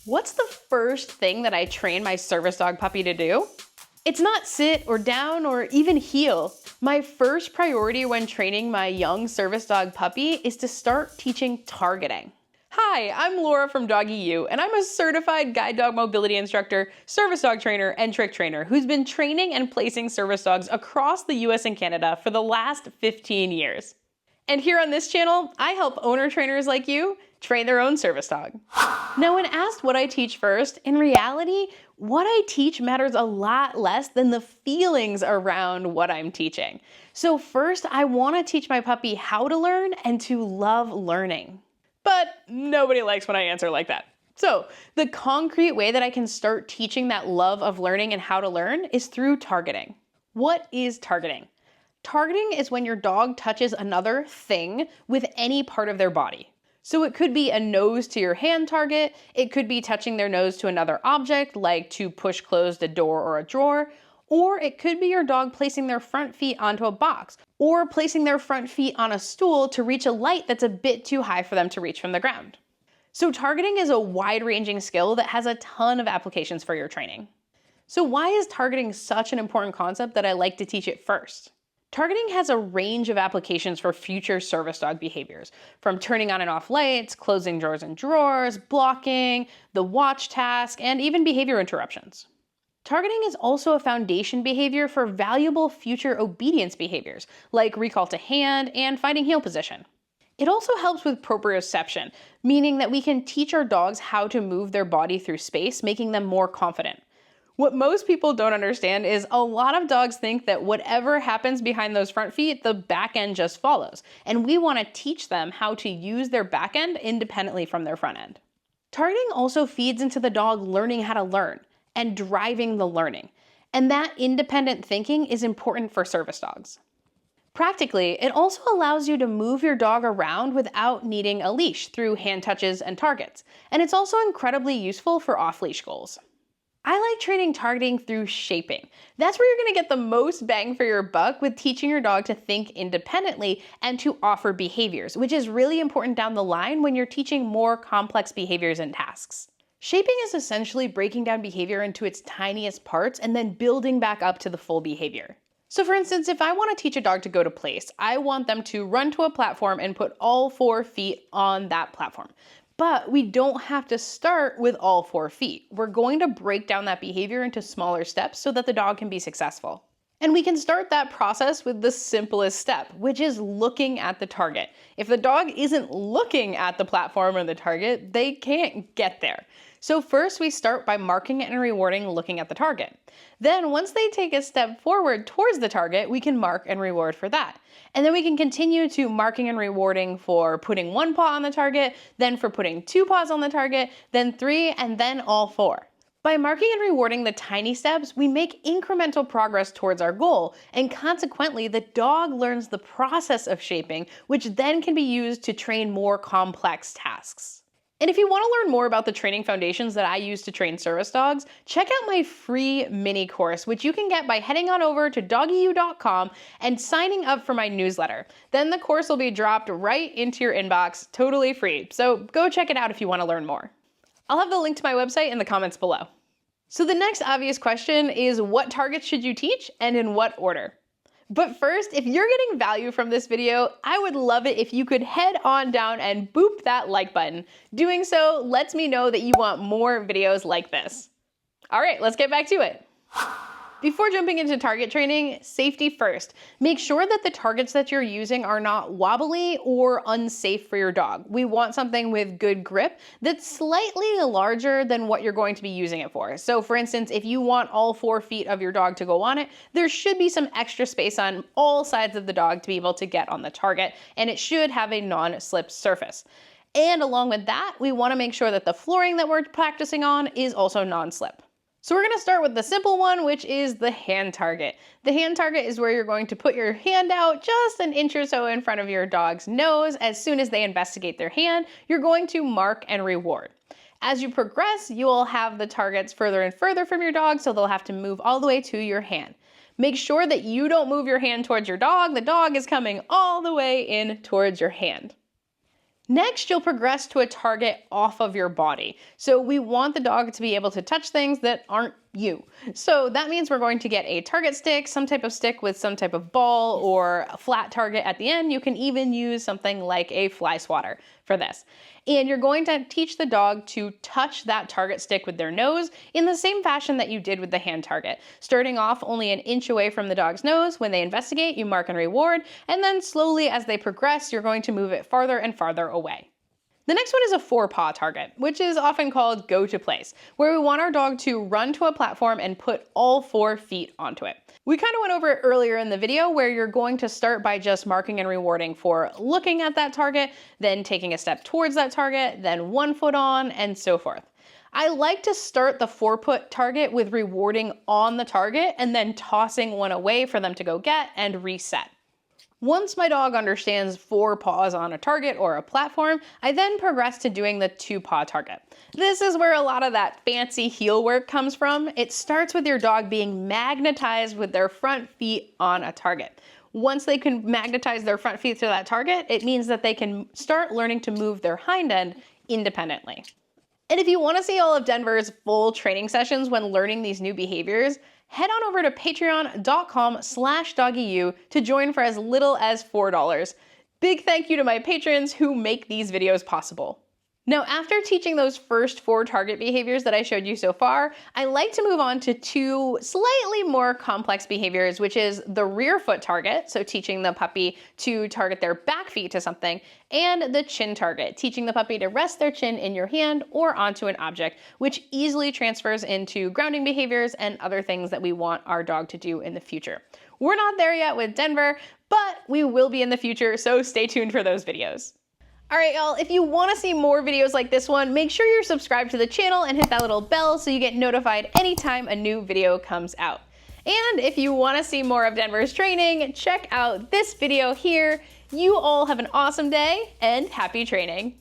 What's the first thing that I train my service dog puppy to do? It's not sit or down or even heel. My first priority when training my young service dog puppy is to start teaching targeting. Hi, I'm Laura from Doggy U, and I'm a certified guide dog mobility instructor, service dog trainer, and trick trainer who's been training and placing service dogs across the US and Canada for the last 15 years. And here on this channel, I help owner trainers like you train their own service dog. Now, when asked what I teach first, in reality, what I teach matters a lot less than the feelings around what I'm teaching. So first, I want to teach my puppy how to learn and to love learning. But nobody likes when I answer like that. So the concrete way that I can start teaching that love of learning and how to learn is through targeting. What is targeting? Targeting is when your dog touches another thing with any part of their body. So it could be a nose to your hand target, it could be touching their nose to another object, like to push closed a door or a drawer, or it could be your dog placing their front feet onto a box, or placing their front feet on a stool to reach a light that's a bit too high for them to reach from the ground. So targeting is a wide-ranging skill that has a ton of applications for your training. So why is targeting such an important concept that I like to teach it first? Targeting has a range of applications for future service dog behaviors, from turning on and off lights, closing drawers and drawers, blocking, the watch task, and even behavior interruptions. Targeting is also a foundation behavior for valuable future obedience behaviors, like recall to hand and finding heel position. It also helps with proprioception, meaning that we can teach our dogs how to move their body through space, making them more confident. What most people don't understand is a lot of dogs think that whatever happens behind those front feet, the back end just follows. And we want to teach them how to use their back end independently from their front end. Targeting also feeds into the dog learning how to learn and driving the learning. And that independent thinking is important for service dogs. Practically, it also allows you to move your dog around without needing a leash through hand touches and targets. And it's also incredibly useful for off-leash goals. I like training targeting through shaping. That's where you're going to get the most bang for your buck with teaching your dog to think independently and to offer behaviors, which is really important down the line when you're teaching more complex behaviors and tasks. Shaping is essentially breaking down behavior into its tiniest parts and then building back up to the full behavior. So for instance, if I want to teach a dog to go to place, I want them to run to a platform and put all 4 feet on that platform. But we don't have to start with all 4 feet. We're going to break down that behavior into smaller steps so that the dog can be successful. And we can start that process with the simplest step, which is looking at the target. If the dog isn't looking at the platform or the target, they can't get there. So first we start by marking and rewarding looking at the target. Then once they take a step forward towards the target, we can mark and reward for that. And then we can continue to marking and rewarding for putting 1 paw on the target, then for putting 2 paws on the target, then 3, and then all 4. By marking and rewarding the tiny steps, we make incremental progress towards our goal, and consequently, the dog learns the process of shaping, which then can be used to train more complex tasks. And if you want to learn more about the training foundations that I use to train service dogs, check out my free mini course, which you can get by heading on over to doggyu.com and signing up for my newsletter. Then the course will be dropped right into your inbox, totally free. So go check it out if you want to learn more. I'll have the link to my website in the comments below. So the next obvious question is, what targets should you teach and in what order? But first, if you're getting value from this video, I would love it if you could head on down and boop that like button. Doing so lets me know that you want more videos like this. All right, let's get back to it. Before jumping into target training, safety first. Make sure that the targets that you're using are not wobbly or unsafe for your dog. We want something with good grip that's slightly larger than what you're going to be using it for. So for instance, if you want all 4 feet of your dog to go on it, there should be some extra space on all sides of the dog to be able to get on the target, and it should have a non-slip surface. And along with that, we want to make sure that the flooring that we're practicing on is also non-slip. So we're going to start with the simple one, which is the hand target. The hand target is where you're going to put your hand out just an inch or so in front of your dog's nose. As soon as they investigate their hand, you're going to mark and reward. As you progress, you will have the targets further and further from your dog, so they'll have to move all the way to your hand. Make sure that you don't move your hand towards your dog. The dog is coming all the way in towards your hand. Next, you'll progress to a target off of your body. So we want the dog to be able to touch things that aren't you. So that means we're going to get a target stick, some type of stick with some type of ball or a flat target at the end. You can even use something like a fly swatter for this. And you're going to teach the dog to touch that target stick with their nose in the same fashion that you did with the hand target. Starting off only an inch away from the dog's nose. When they investigate, you mark and reward, and then slowly as they progress, you're going to move it farther and farther away. The next one is a 4-paw target, which is often called go to place, where we want our dog to run to a platform and put all 4 feet onto it. We kind of went over it earlier in the video where you're going to start by just marking and rewarding for looking at that target, then taking a step towards that target, then 1 foot on, and so forth. I like to start the 4-foot target with rewarding on the target and then tossing one away for them to go get and reset. Once my dog understands 4 paws on a target or a platform, I then progress to doing the 2-paw target. This is where a lot of that fancy heel work comes from. It starts with your dog being magnetized with their front feet on a target. Once they can magnetize their front feet to that target, it means that they can start learning to move their hind end independently. And if you want to see all of Denver's full training sessions when learning these new behaviors, head on over to patreon.com/doggyu to join for as little as $4. Big thank you to my patrons who make these videos possible. Now, after teaching those first 4 target behaviors that I showed you so far, I like to move on to 2 slightly more complex behaviors, which is the rear foot target, so teaching the puppy to target their back feet to something, and the chin target, teaching the puppy to rest their chin in your hand or onto an object, which easily transfers into grounding behaviors and other things that we want our dog to do in the future. We're not there yet with Denver, but we will be in the future, so stay tuned for those videos. All right, y'all, if you want to see more videos like this one, make sure you're subscribed to the channel and hit that little bell so you get notified anytime a new video comes out. And if you want to see more of Denver's training, check out this video here. You all have an awesome day and happy training.